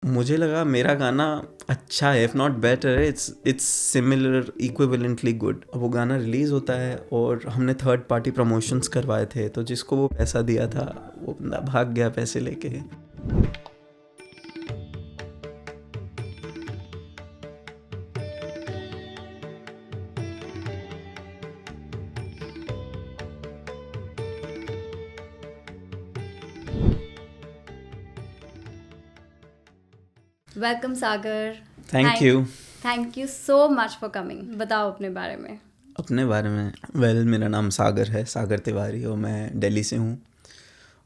मुझे लगा मेरा गाना अच्छा है, इफ़ नॉट बेटर है, इट्स सिमिलर इक्विवेलेंटली गुड। अब वो गाना रिलीज़ होता है और हमने थर्ड पार्टी प्रमोशंस करवाए थे, तो जिसको वो पैसा दिया था वो बंदा भाग गया पैसे लेके। Welcome Sagar. Thank you. Thank you so much for coming. बताओ अपने बारे में। अपने बारे में मेरा नाम सागर है, सागर तिवारी, और मैं दिल्ली से हूँ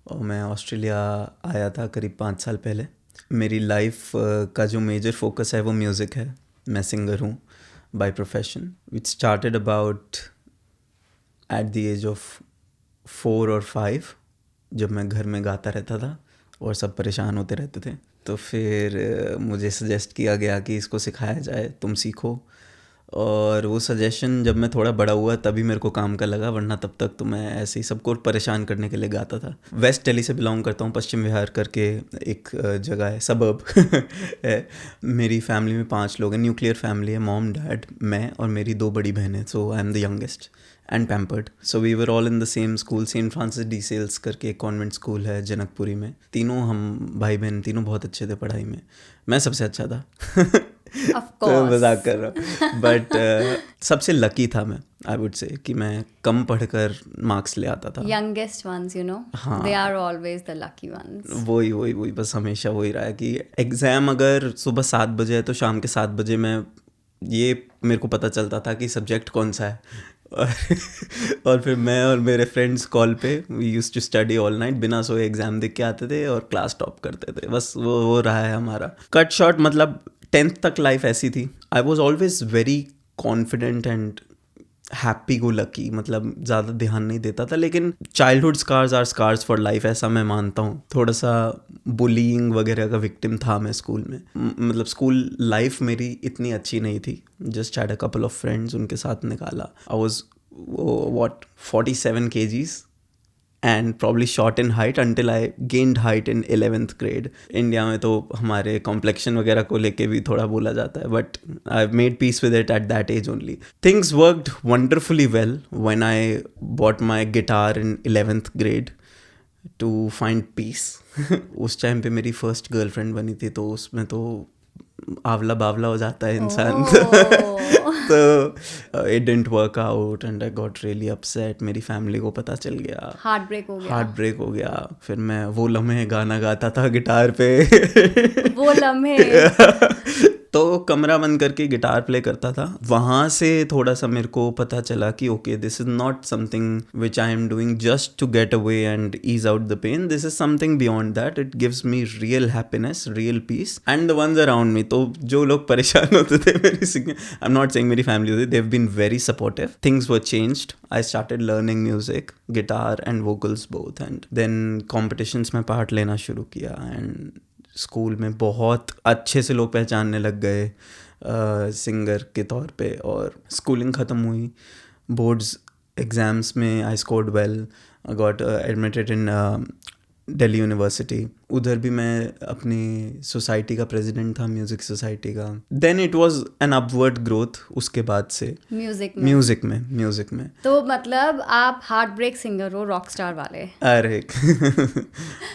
और मैं ऑस्ट्रेलिया आया था करीब 5 साल पहले। मेरी लाइफ का जो मेजर फोकस है वो म्यूज़िक है। मैं सिंगर हूँ by profession. It started about at the age of 4 और 5, जब मैं घर में गाता रहता था और सब परेशान होते रहते थे। तो फिर मुझे सजेस्ट किया गया कि इसको सिखाया जाए, तुम सीखो। और वो सजेशन जब मैं थोड़ा बड़ा हुआ तभी मेरे को काम का लगा, वरना तब तक तो मैं ऐसे ही सबको परेशान करने के लिए गाता था। वेस्ट दिल्ली से बिलोंग करता हूँ, पश्चिम विहार करके एक जगह है, सबर्ब है। मेरी फैमिली में 5 लोग हैं, न्यूक्लियर फैमिली है, मॉम डैड मैं और मेरी 2 बड़ी बहनें। So I am the youngest and pampered. So we were all in the same school, Saint Francis de Sales करके एक कॉन्वेंट स्कूल है जनकपुरी में। तीनों हम भाई बहन तीनों बहुत अच्छे थे पढ़ाई में, मैं सबसे अच्छा था। Of तो course. मजाक कर रहा हूँ, बट सबसे लकी था मैं, आई वुड से, कि मैं कम पढ़कर मार्क्स ले आता था। Youngest ones, you know, हाँ। they are always the lucky ones. वही बस हमेशा वही रहा है कि एग्ज़ाम अगर सुबह 7 बजे है तो शाम के 7 बजे मैं, ये मेरे को पता चलता था कि सब्जेक्ट कौन सा है। और फिर मैं और मेरे फ्रेंड्स कॉल पे we use to study all night, बिना सोए एग्ज़ाम देख के आते थे और क्लास टॉप करते थे। बस वो रहा है हमारा। कट शॉर्ट, मतलब 10th तक लाइफ ऐसी थी। I was always very confident and happy go lucky, मतलब ज़्यादा ध्यान नहीं देता था। लेकिन childhood scars are scars for life, ऐसा मैं मानता हूँ। थोड़ा सा बुलिंग वगैरह का विक्टिम था मैं स्कूल में। मतलब स्कूल लाइफ मेरी इतनी अच्छी नहीं थी। Just had a couple of friends, उनके साथ निकाला। I was what 47 kgs and probably short in height until I gained height in 11th grade. India में तो हमारे कॉम्प्लेक्शन वगैरह को लेके भी थोड़ा बोला जाता है, but I made peace with it at that age only. Things worked wonderfully well when I bought my guitar in 11th grade to find peace. उस टाइम पे मेरी फर्स्ट गर्लफ्रेंड बनी थी, तो उसमें तो आंवला बावला हो जाता है इंसान. तो it didn't work out and I got really upset. मेरी फैमिली को पता चल गया, हार्ट ब्रेक हो गया. फिर मैं वो लम्हे गाना गाता था गिटार पे. वो लम्हे. तो कमरा बंद करके गिटार प्ले करता था. वहाँ से थोड़ा सा मेरे को पता चला कि okay, this is not something which I am doing just to get away and ease out the pain. This is something beyond that. It gives me real happiness, real peace and the ones around me. तो जो लोग परेशान होते थे मेरी singing, I am not saying मेरी family होती, they have been very supportive. Things were changed. I started learning music, guitar and vocals both, and then competitions में पार्ट लेना शुरू किया. एंड स्कूल में बहुत अच्छे से लोग पहचानने लग गए सिंगर के तौर पे. और स्कूलिंग ख़त्म हुई, बोर्ड्स एग्ज़ाम्स में I scored well, got admitted in Delhi university. उधर भी मैं अपनी सोसाइटी का प्रेसिडेंट था, म्यूज़िक सोसाइटी का. Then it was an upward growth उसके बाद से म्यूज़िक में. तो मतलब आप हार्ट ब्रेक सिंगर हो, रॉक स्टार वाले. अरे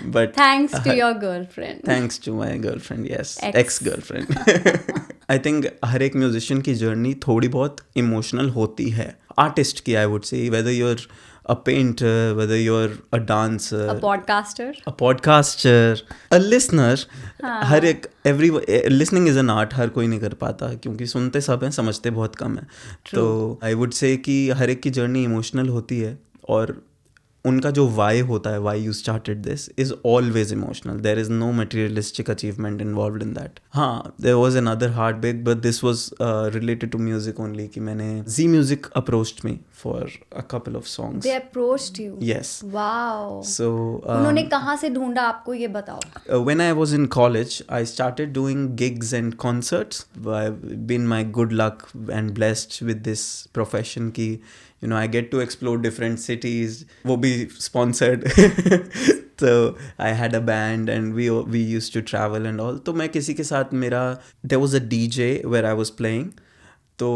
but thanks to your girlfriend. Thanks to my girlfriend, yes, ex girlfriend. I think हर एक म्यूजिशियन की जर्नी थोड़ी बहुत इमोशनल होती है. आर्टिस्ट की, I would say, whether you are a painter, whether you're a dancer, a podcaster, a listener. हर एक listening is an art. हर कोई नहीं कर पाता क्योंकि सुनते सब हैं, समझते बहुत कम है. तो आई वुड से कि हर एक की जर्नी इमोशनल होती है, और उनका जो वाई होता है, why you started this, is always emotional. There is no materialistic achievement involve in that. हाँ, there was another heartbreak, but this was related to music only. कि मैंने Zee music approached me for a couple of songs. They approached you? Yes. Wow. So उन्होंने कहाँ से ढूंढा आपको, ये बताओ. When I was in college, I started doing gigs and concerts. I've been my good luck and blessed with this profession कि I get to explore different cities. वो भी sponsored. तो I had a band and we used to travel and all. तो मैं किसी के साथ मेरा there was a DJ where I was playing. So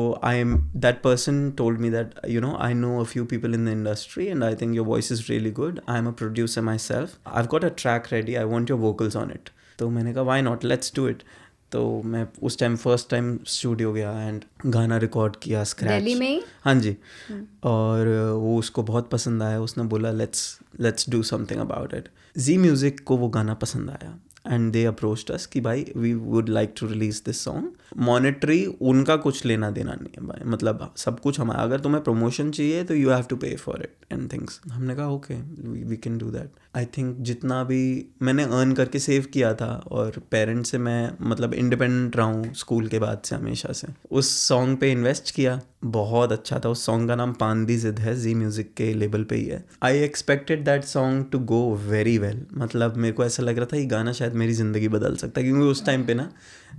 that person told me that, I know a few people in the industry and I think your voice is really good. I'm a producer myself. I've got a track ready. I want your vocals on it. तो मैंने कहा why not? Let's do it. तो मैं उस time first time studio गया and गाना record किया scratch. Delhi में ही? हाँ जी. और वो उसको बहुत पसंद आया. उसने बोला let's do something about it. Zee music को वो गाना पसंद आया एंड दे अप्रोच्ड अस कि भाई we would like to release this song. Monetary उनका कुछ लेना देना नहीं है भाई, मतलब सब कुछ हमारा. अगर तुम्हें प्रमोशन चाहिए तो you have to pay for it and things. हमने कहा okay we can do that. I think जितना भी मैंने अर्न करके सेव किया था और पेरेंट्स से मैं मतलब इंडिपेंडेंट रहा हूँ स्कूल के बाद से हमेशा से, उस सॉन्ग पे इन्वेस्ट किया. बहुत अच्छा था. उस सॉन्ग का नाम पांदी जिद है, जी म्यूज़िक के लेबल पे ही है. I expected that song to go very well. मतलब मेरे को ऐसा लग रहा था ये गाना शायद मेरी ज़िंदगी बदल सकता है, क्योंकि उस टाइम पे ना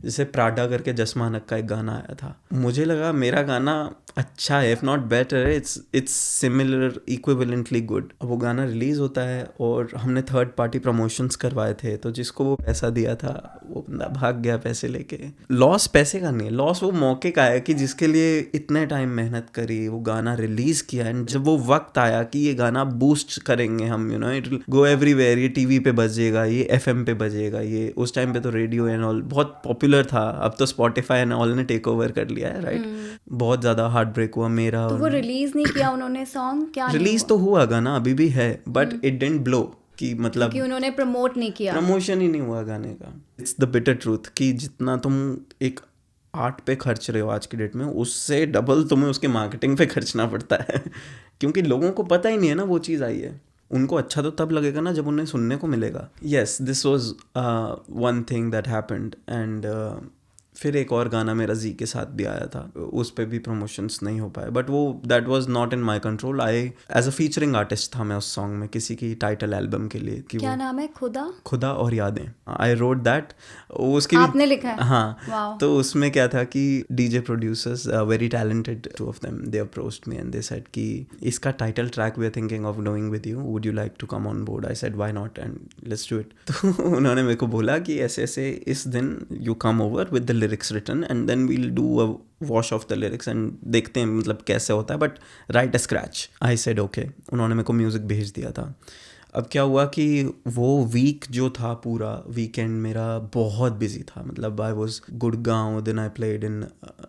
जैसे प्राडा करके जसमानक का एक गाना आया था, मुझे लगा मेरा गाना अच्छा है, if not better, it's similar equivalently good. वो गाना रिलीज़ होता है और हमने थर्ड पार्टी प्रमोशंस करवाए थे, तो जिसको वो पैसा दिया था वो बंदा भाग गया पैसे लेके. लॉस पैसे का नहीं है, लॉस वो मौके का है कि जिसके लिए इतने टाइम मेहनत करी, वो गाना रिलीज़ किया एंड जब वो वक्त आया कि ये गाना बूस्ट करेंगे हम, इट विल गो एवरीवेयर, ये टीवी पे बजेगा, ये एफएम पे बजेगा, ये उस टाइम पे तो रेडियो एंड ऑल बहुत पॉपुलर था. अब तो स्पॉटिफाई एंड ऑल ने टेक ओवर कर लिया है, राइट. बहुत ज़्यादा हार्ट ब्रेक हुआ मेरा. तो वो रिलीज नहीं किया उन्होंने सॉन्ग? क्या रिलीज तो हुआ गाना अभी भी है बट इट डिडंट ब्लो, कि मतलब कि उन्होंने प्रमोट नहीं किया, प्रमोशन ही नहीं हुआ गाने का. इट्स द बिटर ट्रूथ कि जितना तुम एक आर्ट पे खर्च रहे हो आज की डेट में, उससे डबल तुम्हें उसके मार्केटिंग पे खर्चना पड़ता है. क्योंकि लोगों को पता ही नहीं है ना वो चीज़ आई है. उनको अच्छा तो तब लगेगा ना जब उन्हें सुनने को मिलेगा. Yes, this was one thing that happened. And फिर एक और गाना मेरा जी के साथ भी आया था, उस पर भी प्रमोशंस नहीं हो पाए, बट वो that was not in my control. I as a featuring artist था मैं उस सॉन्ग में किसी की टाइटल एल्बम के लिए. कि क्या नाम है? खुदा और यादें. I wrote that. उसकी आपने लिखा है? हाँ. wow. तो उसमें क्या था कि DJ producers very talented, two of them, they approached me and they said कि इसका title track we are thinking of doing with you, would you like to come on board. I said why not and let's do it. तो उन्होंने मेरे को बोला कि ऐसे ऐसे इस दिन you come over with the lyrics written and then we'll do a wash off the lyrics and देखते हैं मतलब कैसे होता है, but write a scratch. I said okay. उन्होंने मेरे को म्यूज़िक भेज दिया था. अब क्या हुआ कि वो वीक जो था, पूरा वीकेंड मेरा बहुत बिजी था. मतलब I was Gurgaon, then I played in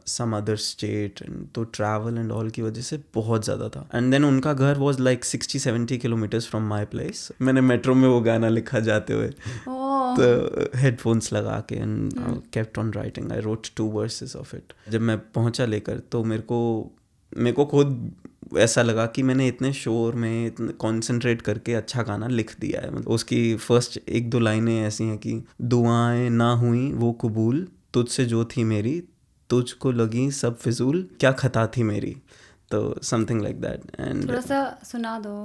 some other state, and तो ट्रैवल एंड ऑल की वजह से बहुत ज़्यादा था. एंड देन उनका घर was like 60-70 kilometres from my place. मैंने मेट्रो में वो गाना लिखा जाते हुए, तो हेडफोन्स लगा के and kept on writing. I wrote 2 versus of it. जब मैं पहुंचा लेकर तो मेरे को खुद ऐसा लगा कि मैंने इतने शोर में इतने कॉन्सेंट्रेट करके अच्छा गाना लिख दिया है. मतलब उसकी फर्स्ट 1-2 लाइनें ऐसी हैं कि दुआएं ना हुई वो कबूल, तुझसे जो थी मेरी, तुझको लगी सब फिजूल, क्या खता थी मेरी. तो समथिंग लाइक दैट. एंड थोड़ा सा सुना दो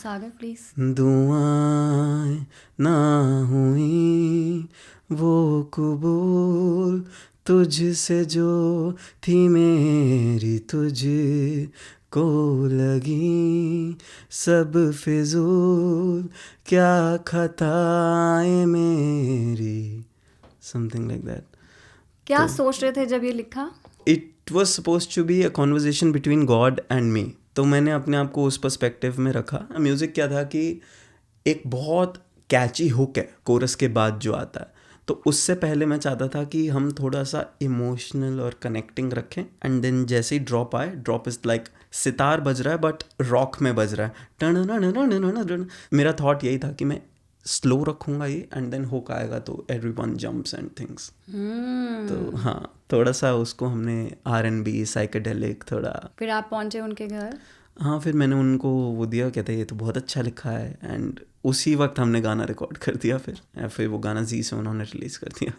सागर प्लीज. दुआएं ना हुई वो कबूल, तुझसे जो थी मेरी, तुझ को लगी सब फिजूल, क्या खताएं मेरी. Something like that. क्या सोच रहे थे जब ये लिखा? It was suppose to be a conversation between God and me. तो मैंने अपने आप को उस पर्सपेक्टिव में रखा. म्यूज़िक क्या था कि एक बहुत कैची हुक है कोरस के बाद जो आता है, तो उससे पहले मैं चाहता था कि हम थोड़ा सा इमोशनल और कनेक्टिंग रखें. एंड देन जैसे ही ड्रॉप आए, ड्रॉप इज़ लाइक सितार बज रहा है बट रॉक में बज रहा है, टन. मेरा थॉट यही था कि मैं स्लो रखूँगा ये एंड देन हुक आएगा तो एवरीवन जंप्स एंड थिंग्स. तो हाँ, थोड़ा सा उसको हमने R&B साइकेडेलिक थोड़ा. फिर आप पहुँचे उनके घर? हाँ, फिर मैंने उनको वो दिया, कहते ये तो बहुत अच्छा लिखा है. एंड उसी वक्त हमने गाना रिकॉर्ड कर दिया. फिर वो गाना जी से उन्होंने रिलीज़ कर दिया.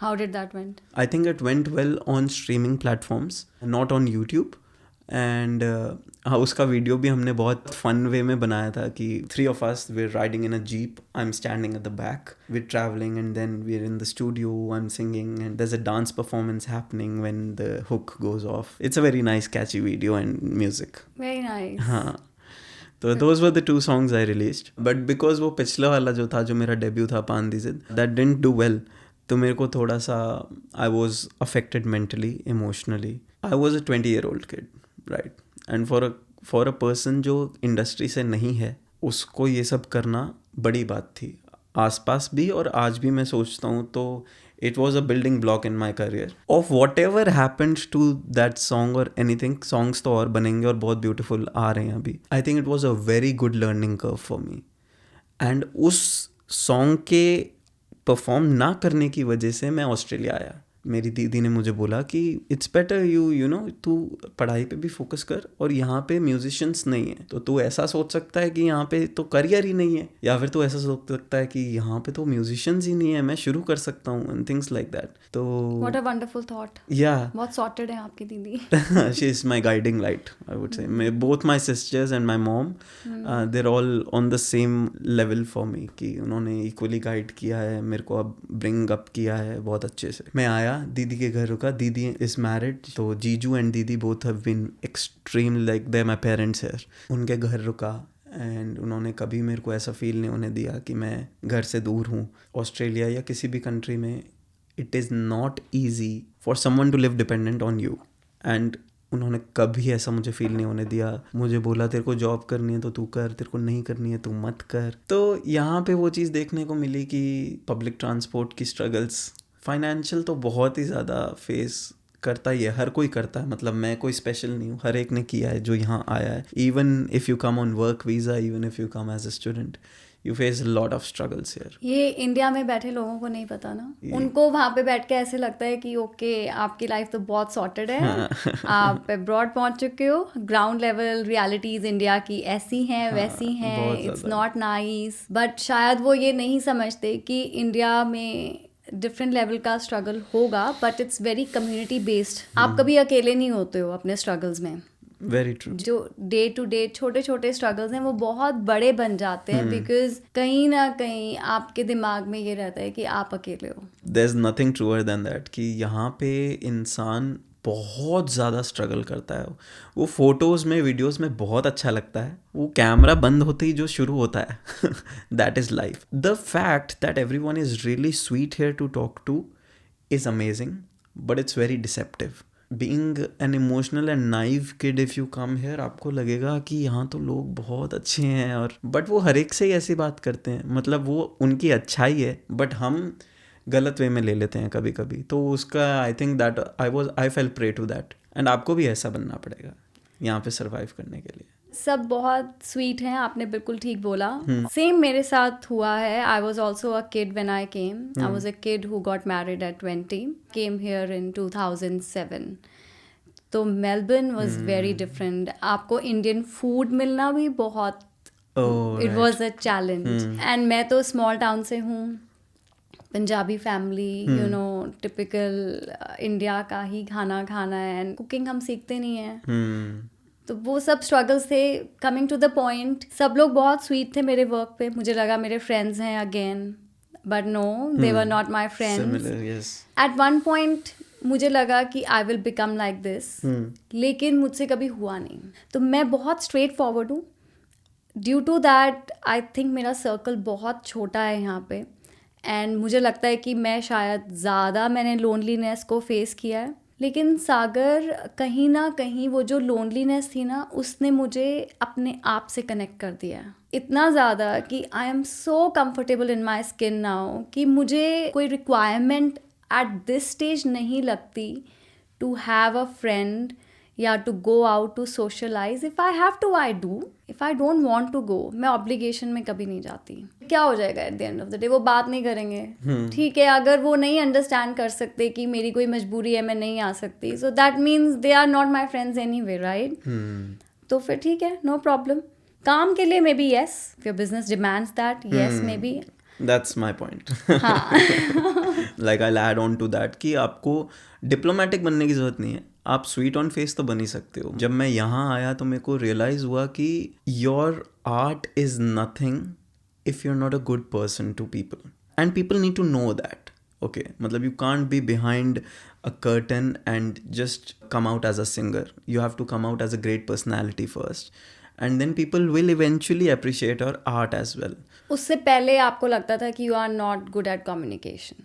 How did that went? I think it went well on streaming platforms, not on YouTube. And हाँ, उसका वीडियो भी हमने बहुत फन वे में बनाया था कि 3 of us we're riding in a jeep, I'm standing at the back, we're traveling and then we're in the studio, I'm singing and there's a dance performance happening when the hook goes off. It's a very nice catchy video and music. Very nice. हाँ, तो those were the 2 songs I released, but because वो पिछला वाला जो था, जो मेरा debut था पान दीजिद, दैट डिडंट डू वेल, तो मेरे को थोड़ा सा I was affected mentally, emotionally. I was a 20-year-old kid, right. And for a person जो इंडस्ट्री से नहीं है, उसको ये सब करना बड़ी बात थी. आसपास भी और आज भी मैं सोचता हूँ तो it was a building block in my career. Of whatever happened to that song or anything, songs तो और बनेंगे और बहुत beautiful आ रहे हैं अभी. I think it was a very good learning curve for me. And उस song के परफॉर्म ना करने की वजह से मैं ऑस्ट्रेलिया आया. मेरी दीदी ने मुझे बोला कि इट्स बेटर यू नो तू पढ़ाई पे भी फोकस कर, और यहाँ पे म्यूजिशियंस नहीं है, तो तू ऐसा सोच सकता है कि यहाँ पे तो करियर ही नहीं है, या फिर तू ऐसा सोच सकता है कि यहाँ पे तो म्यूजिशियंस ही नहीं है, मैं शुरू कर सकता हूँ, एंड थिंग्स लाइक दैट. तो व्हाट अ वंडरफुल थॉट. या बहुत सॉर्टेड है आपकी दीदी. She is my guiding light, I would से. Both my sisters and my mom, there all on the same level for me, कि उन्होंने इक्वली गाइड किया है मेरे को, अब ब्रिंग अप किया है बहुत अच्छे से. मैं आया, दीदी के घर रुका. दीदी इज मैरिड, तो जीजू एंड दीदी both have been extreme like they my parents here. उनके घर रुका एंड उन्होंने कभी मेरे को ऐसा फील नहीं होने दिया कि मैं घर से दूर हूँ. ऑस्ट्रेलिया या किसी भी कंट्री में it is not easy for someone to live dependent on you, and उन्होंने कभी ऐसा मुझे फील नहीं होने दिया. मुझे बोला तेरे को जॉब करनी है तो तू कर, तेरे को नहीं करनी है तो मत कर. तो यहाँ पे वो चीज़ देखने को मिली कि पब्लिक ट्रांसपोर्ट की स्ट्रगल्स, फाइनेंशियल तो बहुत ही ज़्यादा फेस करता ही है, हर कोई करता है. मतलब मैं कोई स्पेशल नहीं हूँ, हर एक ने किया है जो यहाँ आया है. Even if you come on work visa, even if you come as a student, you face a lot of struggles here. ये इंडिया में बैठे लोगों को नहीं पता ना. उनको वहाँ पे बैठ के ऐसे लगता है कि ओके आपकी लाइफ तो बहुत सॉर्टेड है, आप अब्रॉड पहुँच चुके हो, ग्राउंड लेवल रियलिटीज इंडिया की ऐसी हैं वैसी हैं, इट्स नॉट नाइस. बट शायद वो ये नहीं समझते कि इंडिया में डिफरेंट लेवल का स्ट्रगल होगा, but it's very community based. आप कभी अकेले नहीं होते हो अपने स्ट्रगल्स में. Very true. जो डे टू डे छोटे छोटे स्ट्रगल्स हैं वो बहुत बड़े बन जाते हैं, बिकॉज कहीं ना कहीं आपके दिमाग में ये रहता है कि आप अकेले हो. There is nothing truer than that, कि यहाँ पे इंसान बहुत ज़्यादा स्ट्रगल करता है. वो फोटोज़ में, वीडियोज़ में बहुत अच्छा लगता है, वो कैमरा बंद होते ही जो शुरू होता है that is life. The fact that everyone is really sweet here to talk to is amazing, but it's very deceptive. Being an emotional and naive kid, if you come here, आपको लगेगा कि यहाँ तो लोग बहुत अच्छे हैं, और बट वो हर एक से ही ऐसी बात करते हैं. मतलब वो उनकी अच्छाई है, बट हम गलत वे में ले लेते हैं कभी कभी. तो उसका I think that I fell prey to that. And आपको भी ऐसा बनना पड़ेगा यहाँ पे सर्वाइव करने के लिए. सब बहुत स्वीट हैं, आपने बिल्कुल ठीक बोला. सेम मेरे साथ हुआ है. I was also a kid when I came. I was a kid who got married eight 20, came here in 2007. तो मेलबर्न वॉज वेरी डिफरेंट. आपको इंडियन फूड मिलना भी बहुत, it was a challenge. And मैं तो स्मॉल टाउन से हूँ, Punjabi family, you know typical India का ही खाना खाना है, एंड कुकिंग हम सीखते नहीं हैं. तो वो सब स्ट्रगल्स थे. कमिंग टू द पॉइंट, सब लोग बहुत स्वीट थे मेरे वर्क पे. मुझे लगा मेरे फ्रेंड्स हैं again, but no, they were not my friends. At one point मुझे लगा कि I will become like this, लेकिन मुझसे कभी हुआ नहीं. तो मैं बहुत स्ट्रेट फॉरवर्ड हूँ. Due to that I think मेरा सर्कल बहुत छोटा है यहाँ पे, एंड मुझे लगता है कि मैं शायद ज़्यादा मैंने लोनलीनेस को फेस किया है. लेकिन सागर कहीं ना कहीं वो जो लोनलीनेस थी ना, उसने मुझे अपने आप से कनेक्ट कर दिया इतना ज़्यादा कि I am so comfortable in my skin now कि मुझे कोई रिक्वायरमेंट एट दिस स्टेज नहीं लगती टू हैव अ फ्रेंड या to go out to socialize. If I have to I do, if I don't want to go, मैं obligation में कभी नहीं जाती. क्या हो जाएगा at the end of the day, वो बात नहीं करेंगे. ठीक है, अगर वो नहीं अंडरस्टैंड कर सकते कि मेरी कोई मजबूरी है, मैं नहीं आ सकती, so that means they are not my friends anyway, right. तो फिर ठीक है, नो प्रॉब्लम. काम के लिए maybe yes, your business demands that, yes maybe. That's my point. Like I'll add on to that कि आपको diplomatic बनने की ज़रूरत नहीं है, आप स्वीट ऑन फेस तो बन ही सकते हो. जब मैं यहाँ आया तो मेरे को रियलाइज़ हुआ कि your art is nothing if you are not a good person to people, and people need to know that. Okay, मतलब you can't be behind a curtain and just come out as a singer. You have to come out as a great personality first. and then people will eventually appreciate our art as well. उससे पहले आपको लगता था कि you are not good at communication?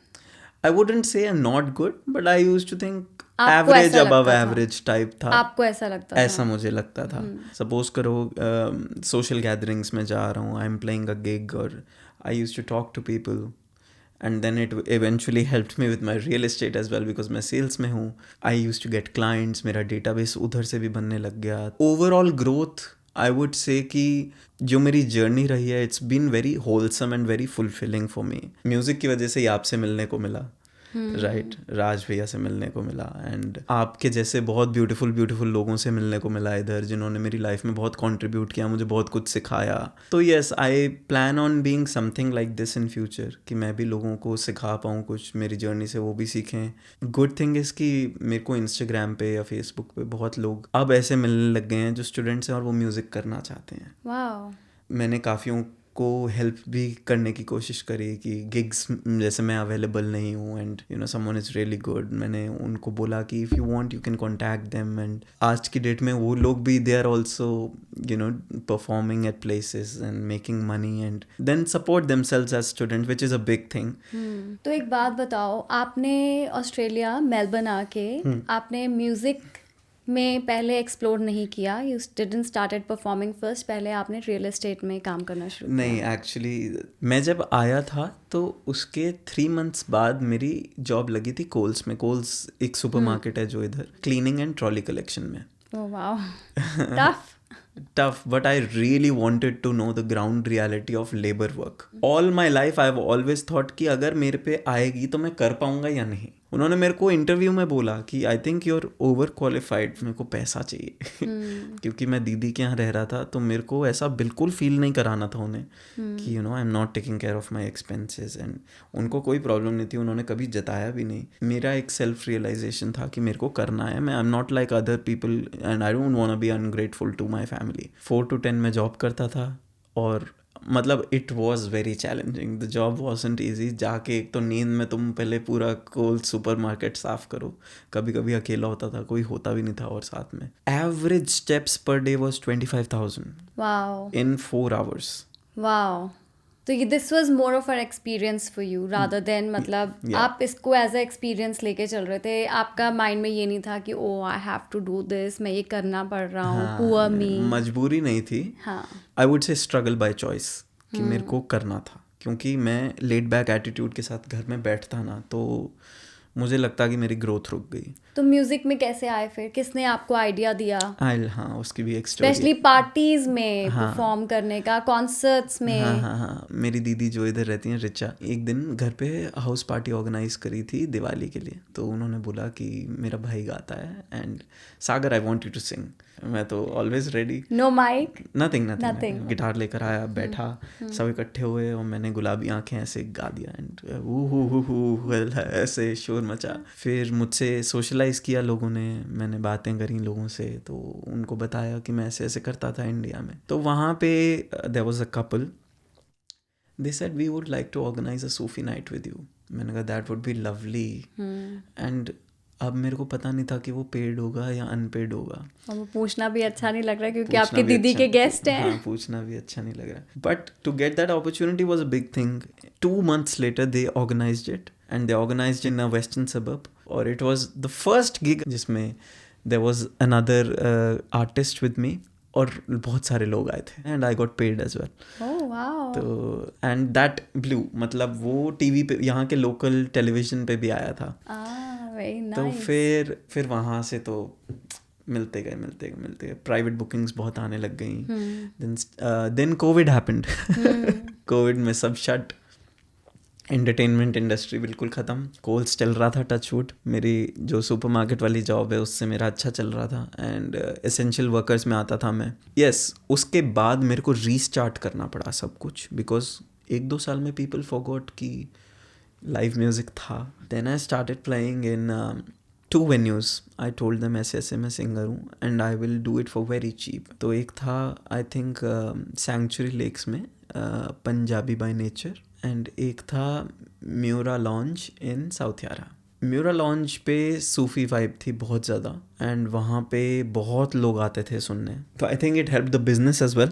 I wouldn't say I'm not good, but I used to think आपको average ऐसा above लगता था? एवरेज टाइप था. आपको ऐसा लगता था? ऐसा मुझे लगता था. सपोज करो सोशल गैदरिंग्स में जा रहा हूँ, I am playing a gig और I use to talk to people and then it eventually helped me with my real estate as well because मैं सेल्स में हूँ. I use to get clients, मेरा database उधर से भी बनने लग गया. ओवरऑल ग्रोथ आई वुड से कि जो मेरी जर्नी रही है it's been very wholesome and very fulfilling for me. Music की वजह से ही आपसे मिलने को मिला, राइट, राज भैया से मिलने को मिला एंड आपके जैसे बहुत ब्यूटीफुल लोगों से मिलने को मिला इधर, जिन्होंने मेरी लाइफ में बहुत कंट्रीब्यूट किया, मुझे बहुत कुछ सिखाया. तो yes, I plan on being something like this in future, कि मैं भी लोगों को सिखा पाऊँ कुछ मेरी जर्नी से, वो भी सीखें. गुड थिंग इज़ कि मेरे को इंस्टाग्राम पे या फेसबुक पे बहुत लोग अब ऐसे मिलने लग गए हैं जो स्टूडेंट्स हैं और वो म्यूज़िक करना चाहते हैं. वाओ. मैंने काफ़ियों को हेल्प भी करने की कोशिश करी कि गिग्स जैसे मैं अवेलेबल नहीं हूँ and you know someone is really good. मैंने उनको बोला कि if you want you can contact them and आज की डेट में वो लोग भी they are also you know performing at places and making money and then support themselves as student which is a big thing. तो एक बात बताओ, आपने ऑस्ट्रेलिया मेलबर्न आके आपने म्यूजिक में पहले एक्सप्लोर नहीं किया? You didn't started performing first, पहले आपने रियल एस्टेट में काम करना शुरू किया? नहीं, एक्चुअली मैं जब आया था तो उसके 3 months बाद मेरी जॉब लगी थी कोल्स में. कोल्स एक सुपरमार्केट है जो इधर क्लीनिंग एंड ट्रॉली कलेक्शन में. Oh wow, tough. Tough, but I really wanted to know the ground reality of labor work. All my life I've always thought कि अगर मेरे पे आएगी तो मैं कर पाऊंगा या नहीं. उन्होंने मेरे को इंटरव्यू में बोला कि I think you are overqualified. मेरे को पैसा चाहिए क्योंकि मैं दीदी के यहाँ रह रहा था, तो मेरे को ऐसा बिल्कुल फील नहीं कराना था उन्हें कि you know I am not taking care of my expenses. And उनको कोई प्रॉब्लम नहीं थी, उन्होंने कभी जताया भी नहीं. मेरा एक सेल्फ रियलाइजेशन था कि मेरे को करना है. मैं I am not like other people and I don't want to be ungrateful to my family. 4 to 10 में जॉब करता था और मतलब it was very challenging. The job wasn't easy. जाके एक तो नींद में तुम पहले पूरा कोल सुपरमार्केट साफ करो. कभी कभी अकेला होता था, कोई होता भी नहीं था. और साथ में average steps per day was 25,000 wow. In 4 hours. Wow. तो ये this was more of an experience for you rather than, मतलब आप इसको एज अ एक्सपीरियंस लेके चल रहे थे. आपका माइंड में ये नहीं था कि oh I have to do this, मैं ये करना पड़ रहा हूँ, पुअर मी. मजबूरी नहीं थी. हाँ. आई वुड से स्ट्रगल बाय चॉइस कि मेरे को करना था, क्योंकि मैं लेड बैक एटीट्यूड के साथ घर में बैठता ना तो मुझे लगता कि मेरी ग्रोथ रुक गई. तो म्यूजिक में कैसे आए फिर? किसने आपको आइडिया दिया? हाँ, उसकी भी एक स्टोरी. स्पेशली पार्टीज में परफॉर्म करने का, कॉन्सर्ट्स में. हाँ. मेरी दीदी जो इधर रहती हैं, रिचा, एक दिन घर पे हाउस पार्टी ऑर्गेनाइज करी थी दिवाली के लिए. तो उन्होंने बोला कि मेरा भाई गाता है and Sagar I want you to sing. मैं तो always ready. No mic, nothing. Guitar लेकर आया, बैठा, सब इकट्ठे हुए और मैंने गुलाबी आंखें ऐसे गा दिया एंड ऐसे शोर मचा. फिर मुझसे सोशलाइज किया लोगों ने, मैंने बातें करी लोगों से, तो उनको बताया कि मैं ऐसे ऐसे करता था इंडिया में. तो वहाँ पे there was a couple, they said we would like to organize a Sufi night with you. मैंने कहा that would be lovely. And अब मेरे को पता नहीं था कि वो पेड होगा या अनपेड होगा. और वो पूछना भी अच्छा नहीं लग रहा क्योंकि आपके दीदी के गेस्ट हैं. हाँ, पूछना भी अच्छा नहीं लग रहा. But to get that opportunity was a big thing. 2 months later they organized it and they organized in a western suburb और it was the first gig जिसमें there was another artist with me और बहुत सारे लोग आए थे and I got paid as well. Oh wow. तो and that blew, मतलब वो टीवी पे, यहाँ के लोकल टेलीविजन पे भी आया था. Very nice. तो फिर वहाँ से तो मिलते गए. प्राइवेट बुकिंग्स बहुत आने लग गई. Then Covid happened. कोविड में सब शट. एंटरटेनमेंट इंडस्ट्री बिल्कुल ख़त्म. कोल्स चल रहा था, टचवुड. मेरी जो सुपरमार्केट वाली जॉब है उससे मेरा अच्छा चल रहा था एंड एसेंशियल वर्कर्स में आता था मैं. यस, उसके बाद मेरे को रीस्टार्ट करना पड़ा सब कुछ बिकॉज 1-2 साल में पीपल फॉरगॉट कि लाइव म्यूज़िक था. Then I started playing in 2 venues. I told them ऐसे मैं सिंगर हूँ and I will do it for very cheap. तो एक था आई थिंक सैंक्चुरी लेक्स में, पंजाबी बाय नेचर, एंड एक था म्यूरा लॉन्ज इन साउथ यारा. म्यूरा लॉन्च पे सूफी वाइब थी बहुत ज़्यादा, एंड वहाँ पे बहुत लोग आते थे सुनने, तो I think it help the business as well,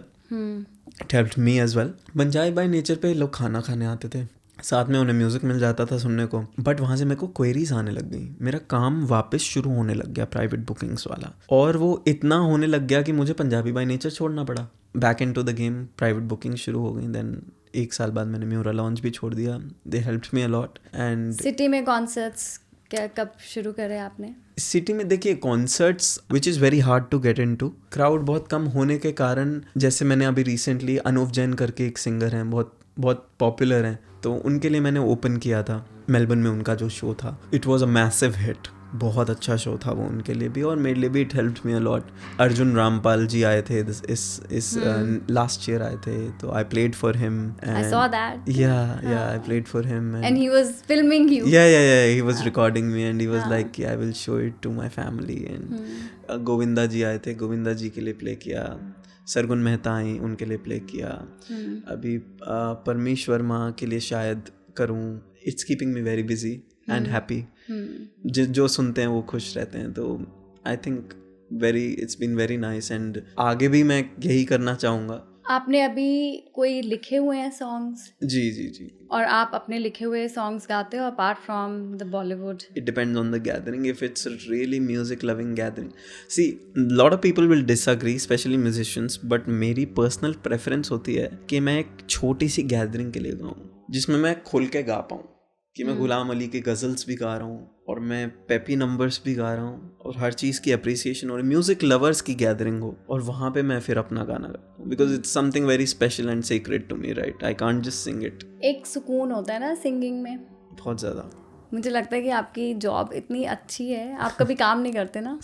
it help me as well. Punjabi by nature पे लोग खाना खाने आते थे, साथ में उन्हें म्यूज़िक मिल जाता था सुनने को, बट वहाँ से मेरे को क्वेरीज आने लग गई, मेरा काम वापस शुरू होने लग गया प्राइवेट बुकिंग्स वाला, और वो इतना होने लग गया कि मुझे पंजाबी बाय नेचर छोड़ना पड़ा, back into the game, private booking शुरू हो गई। देन 1 साल बाद मैंने म्यूरा लॉन्च भी छोड़ दिया, they helped me a lot. And city में कॉन्सर्ट्स क्या कब शुरू करे आपने? सिटी में देखिए concerts which is very hard to get into, crowd बहुत कम होने के कारण, जैसे मैंने अभी रिसेंटली अनुव जैन करके एक सिंगर हैं, बहुत बहुत पॉपुलर हैं, तो उनके लिए मैंने ओपन किया था मेलबर्न में, उनका जो शो था it was a massive hit, बहुत अच्छा शो था वो उनके लिए भी और मेरे लिए भी, it helped me a lot. Arjun Rampal ji आए थे इस लास्ट ईयर आए थे, तो I played for him, I saw that. Yeah I played for him, And he was filming you. yeah, he was recording me and he was like, I will show it to my family, and Govinda ji आए थे, गोविंदा जी के लिए play किया, सरगुन मेहता आई, उनके लिए play किया, अभी परमेश्वर माँ के लिए शायद करूँ। It's keeping me very busy and happy, जो सुनते हैं वो खुश रहते हैं, तो I think it's been very nice, and आगे भी मैं यही करना चाहूँगा। आपने अभी कोई लिखे हुए हैं सॉन्ग्स? जी और आप अपने लिखे हुए सॉन्ग्स गाते हो apart from the Bollywood? It depends on the gathering. If it's a really music loving gathering, see, lot of people will disagree, especially musicians, but मेरी personal preference होती है कि मैं एक छोटी सी gathering के लिए गाऊँ जिसमें मैं खुल के गा पाऊँ, कि मैं गुलाम अली के गज़ल्स भी गा रहा हूँ और मैं पेपी नंबर्स भी गा रहा हूँ और हर चीज़ की अप्रिसिएशन, और म्यूज़िक लवर्स की गैदरिंग हो और वहाँ पे मैं फिर अपना गाना गाता हूँ, because it's something very special and secret to me, right? I can't just sing it. एक सुकून होता है ना सिंगिंग में, बहुत ज़्यादा। मुझे लगता है कि आपकी जॉब इतनी अच्छी है, आप कभी काम नहीं करते ना,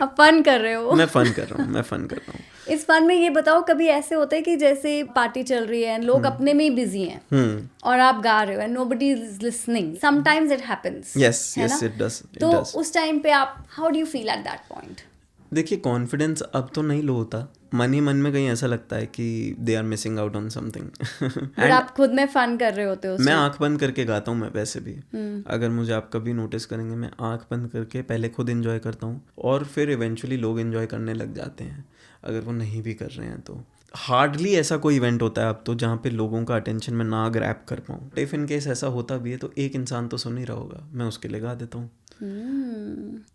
आप फन कर रहे हो। मैं फ़न कर रहा हूँ। इस फन में ये बताओ, कभी ऐसे होता है कि जैसे पार्टी चल रही है, लोग अपने में ही बिजी हैं और आप गा रहे हो and nobody is listening, sometimes it happens. Yes it does. तो उस टाइम पे आप how do you feel at that point? देखिए कॉन्फिडेंस अब तो नहीं लो होता, मन ही मन में कहीं ऐसा लगता है कि they are missing out on something. But आप खुद में फन कर रहे होते हो? मैं आंख बंद करके गाता हूँ, मैं वैसे भी अगर मुझे आप कभी नोटिस करेंगे, मैं आंख बंद करके पहले खुद एंजॉय करता हूँ और फिर इवेंचुअली लोग एंजॉय करने लग जाते हैं, अगर वो नहीं भी कर रहे हैं तो। हार्डली ऐसा कोई इवेंट होता है अब तो जहाँ पे लोगों का अटेंशन मैं ना ग्रैब कर पाऊँ। इफ इन केस ऐसा होता भी है तो एक इंसान तो सुन ही रहा होगा, मैं उसके लिए गा देता हूँ,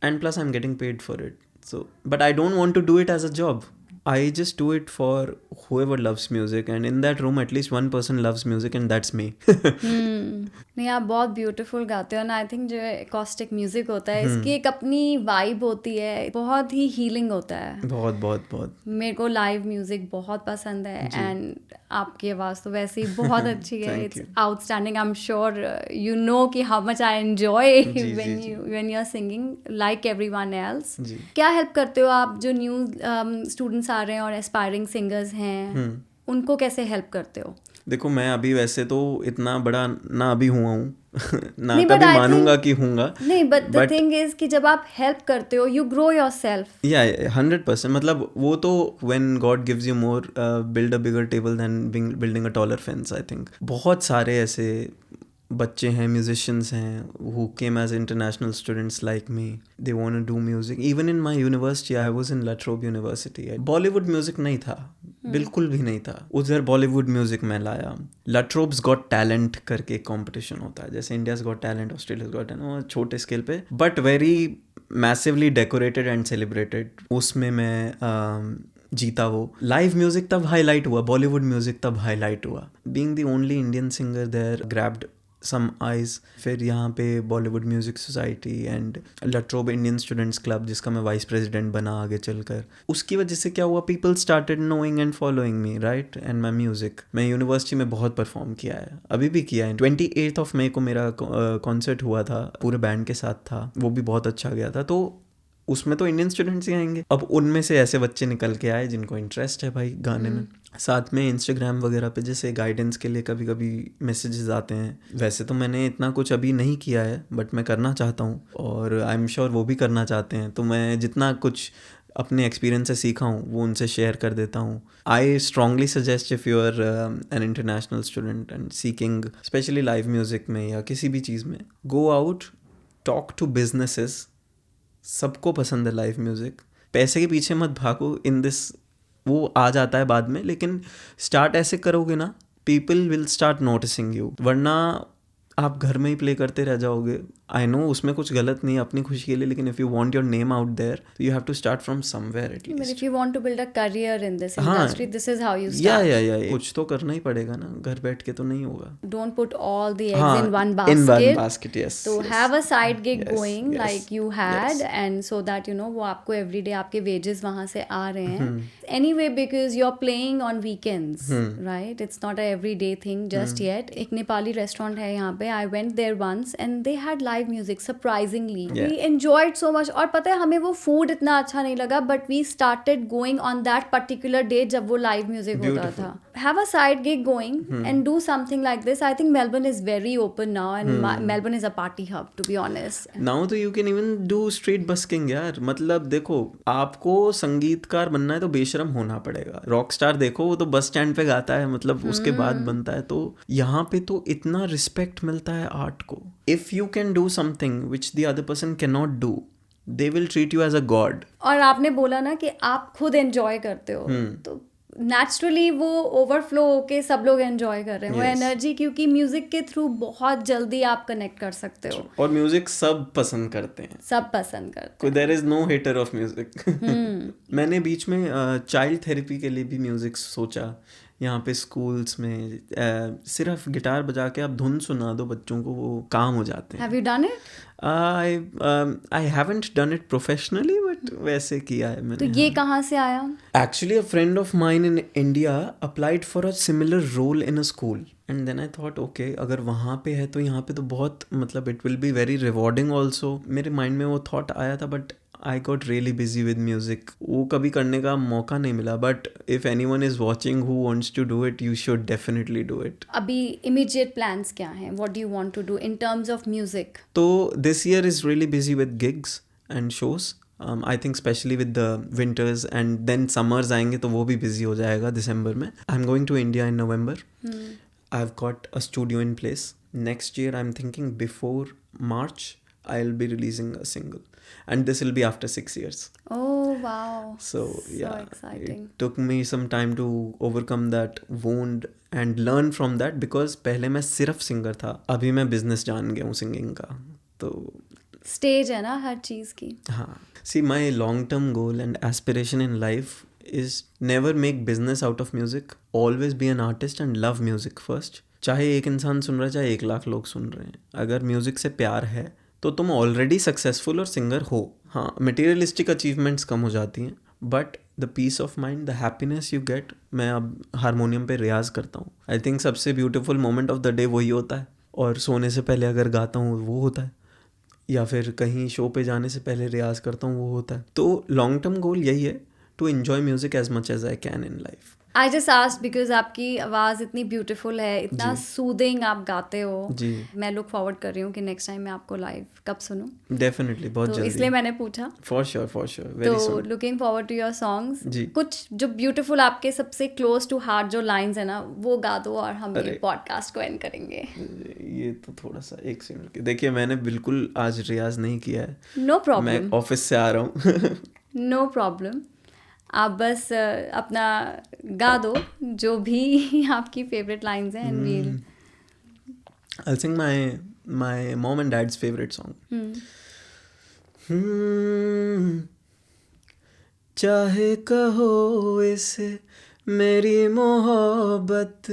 and plus I am getting paid for it, so but I don't want to do it as a job. I just do it for whoever loves music, and in that room at least one person loves music, and that's me. नहीं, आप बहुत beautiful गाते हो ना। I think जो acoustic music होता है इसकी एक अपनी वाइब होती है, बहुत ही हीलिंग होता है। बहुत मेरे को लाइव म्यूजिक बहुत पसंद है, एंड आपकी आवाज़ तो वैसे ही बहुत अच्छी है। It's outstanding. I am sure you know कि how much I enjoy when you are singing like everyone else. क्या हेल्प करते हो आप जो न्यू स्टूडेंट्स आ रहे हैं और एस्पायरिंग सिंगर्स हैं, उनको कैसे हेल्प करते हो? देखो मैं अभी वैसे तो इतना बड़ा ना अभी हुआ हूँ ना कभी मानूंगा कि हूँगा, नहीं, बट द थिंग इज कि जब आप हेल्प करते हो यू ग्रो योरसेल्फ। या 100%, मतलब वो तो when God gives you more, build a bigger table than building a taller fence. I think बहुत सारे ऐसे बच्चे हैं, म्यूजिशियंस हैं who came as international students like me, they want to do music. Even in my university, I was in La Trobe University. Bollywood music नहीं था, बिल्कुल भी नहीं था, उधर बॉलीवुड म्यूजिक में लाया। La Trobe's Got Talent करके एक कॉम्पिटिशन होता है, जैसे India's got talent, Australia's got talent, छोटे स्केल पे but very massively decorated and celebrated. उसमें मैं जीता। वो लाइव म्यूजिक तब हाईलाइट हुआ, बॉलीवुड म्यूजिक तब हाईलाइट हुआ। Being the only Indian singer there grabbed some eyes. फिर यहाँ पे Bollywood music society and La Trobe Indian students club, जिसका मैं वाइस प्रेसिडेंट बना आगे चलकर, उसकी वजह से क्या हुआ, people started knowing and following me, right, and my music. मैं यूनिवर्सिटी में बहुत परफॉर्म किया है, अभी भी किया है। 28 मई को मेरा कॉन्सर्ट हुआ था, पूरे बैंड के साथ था, वो भी बहुत अच्छा गया था। तो उसमें तो इंडियन स्टूडेंट्स ही आएंगे। अब उनमें से ऐसे बच्चे निकल के आए जिनको इंटरेस्ट है भाई गाने में। साथ में इंस्टाग्राम वगैरह पे जैसे गाइडेंस के लिए कभी कभी मैसेजेस आते हैं। वैसे तो मैंने इतना कुछ अभी नहीं किया है, बट मैं करना चाहता हूँ और आई एम श्योर वो भी करना चाहते हैं। तो मैं जितना कुछ अपने एक्सपीरियंस से सीखा हूँ वो उनसे शेयर कर देता हूँ। I strongly suggest if you are an international student and seeking specially live music में या किसी भी चीज़ में, go out, talk to businesses, सबको पसंद है लाइव म्यूजिक, पैसे के पीछे मत भागो इन दिस, वो आ जाता है बाद में, लेकिन स्टार्ट ऐसे करोगे ना, people will start noticing you, वरना आप घर में ही प्ले करते रह जाओगे. आई नो उसमें कुछ गलत नहीं है अपनी खुशी के लिए, लेकिन if you want your name out there, you have to start from somewhere at But least. if you want to build a career in this हाँ. industry, this is how you start. या कुछ तो करना ही पड़ेगा ना, घर बैठ के तो नहीं होगा. Don't put all the eggs हाँ, in one in basket. one basket, yes. So yes. have a side gig Yes, going yes, like you had, yes. and so that you know वो आपको everyday आपके wages वहाँ से आ रहे हैं. Anyway, because you're playing on weekends, right? It's not a everyday thing just yet. एक Nepali restaurant है यहाँ पे. I went there once and they had live music surprisingly. Yeah. We enjoyed so much. और पता है हमें वो food इतना अच्छा नहीं लगा, but we started going on that particular day जब वो live music होता Beautiful. था. Have a side gig going and do something like this. I think Melbourne is very open now, and Melbourne is a party hub, to be honest. Now तो you can even do street busking यार. मतलब देखो, आपको संगीतकार बनना है तो बेशरम होना पड़ेगा. रॉक स्टार देखो, वो तो बस स्टैंड पे गाता है, मतलब उसके बाद बनता है. तो यहाँ पे तो इतना रिस्पेक्ट मिलता है आर्ट को. If you can do something which the other person can not do, they will treat you as a god. और आपने बोला ना कि आप खुद एंजॉय करते हो, तो नेचुरली वो ओवरफ्लो होके सब लोग एंजॉय कर रहे हैं वो Yes. एनर्जी, क्योंकि म्यूजिक के थ्रू बहुत जल्दी आप कनेक्ट कर सकते हो. और म्यूजिक सब पसंद करते हैं. सब पसंद करते there is no hater of music. मैंने बीच में चाइल्ड थेरेपी के लिए भी म्यूजिक सोचा. यहाँ पे स्कूल्स में सिर्फ गिटार बजा के आप धुन सुना दो बच्चों को, वो काम हो जाते हैं. Have you done it? I haven't done it professionally, but वैसे किया है मैंने. तो ये कहाँ से आया? Actually, a friend of mine in India applied for a similar role in a school. And then I thought, okay, अगर वहाँ पे है तो यहाँ पे तो बहुत, मतलब it will be very rewarding also. मेरे mind में वो thought आया था, but I got really busy with music. वो कभी करने का मौका नहीं मिला. But if anyone is watching who wants to do it, you should definitely do it. अभी immediate plans क्या हैं? What do you want to do in terms of music? तो this year is really busy with gigs and shows. I think especially with the winters and then summers आएंगे तो वो भी busy हो जाएगा दिसंबर में. I'm going to India in November. I've got a studio in place. Next year I'm thinking before March I'll be releasing a single. And this will be after 6 years. Oh wow. So yeah, exciting. it took me some time to overcome that wound and learn from that, because पहले मैं सिर्फ singer था, अभी मैं business जान गया हूँ singing का. तो स्टेज है ना हर चीज़ की. हाँ, see my long term goal and aspiration in life is never make business out of music. Always be an artist and love music first. चाहे एक इंसान सुन रहा है, चाहे 1 लाख लोग सुन रहे हैं, अगर म्यूजिक से प्यार है तो तुम ऑलरेडी सक्सेसफुल और सिंगर हो. हाँ, मटेरियलिस्टिक अचीवमेंट्स कम हो जाती हैं, but the peace of mind, the happiness you get. मैं अब हारमोनियम पे रियाज करता हूँ. आई थिंक सबसे beautiful moment of the day वही होता है. और सोने से पहले अगर गाता हूँ वो होता है, या फिर कहीं शो पे जाने से पहले रियाज करता हूँ वो होता है. तो लॉन्ग टर्म गोल यही है, to enjoy music as much as I can in life. I just asked because आपकी आवाज़ इतनी ब्यूटीफुल है, इतना सूदिंग आप गाते हो जी. मैं लुक फॉरवर्ड कर रही हूँ कि नेक्स्ट टाइम मैं आपको लाइव कब सुनूं. डेफिनेटली, बहुत तो जल्दी. इसलिए मैंने पूछा. फॉर श्योर वेरी तो soon. Looking forward to your songs. जी. कुछ जो ब्यूटीफुल आपके सबसे क्लोज टू हार्ट जो लाइंस है ना, वो गा दो और हम ये पॉडकास्ट को एंड करेंगे. ये तो थोड़ा सा एक सेकंड. देखिए, मैंने बिल्कुल आज रियाज नहीं किया है. No problem. मैं ऑफिस से आ रहा हूँ. No problem. आप बस अपना गा दो जो भी आपकी फेवरेट लाइंस हैं and we'll. I'll sing my mom and dad's favorite song. चाहे कहो इसे मेरी मोहब्बत,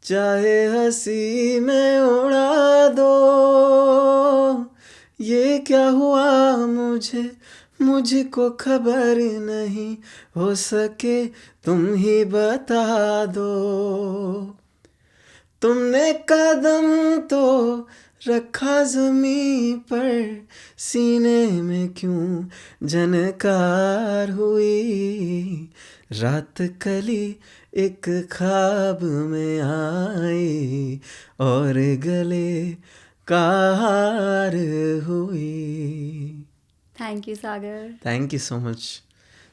चाहे हंसी में उड़ा दो, ये क्या हुआ मुझको खबर नहीं, हो सके तुम ही बता दो. तुमने कदम तो रखा ज़मीं पर, सीने में क्यों झनकार हुई, रात कली एक ख्वाब में आई और गले का हार हुई. Thank you, Sagar. Thank you so much.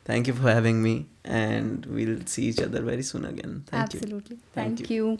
Thank you for having me, and we'll see each other very soon again. Thank you. Absolutely. Thank you.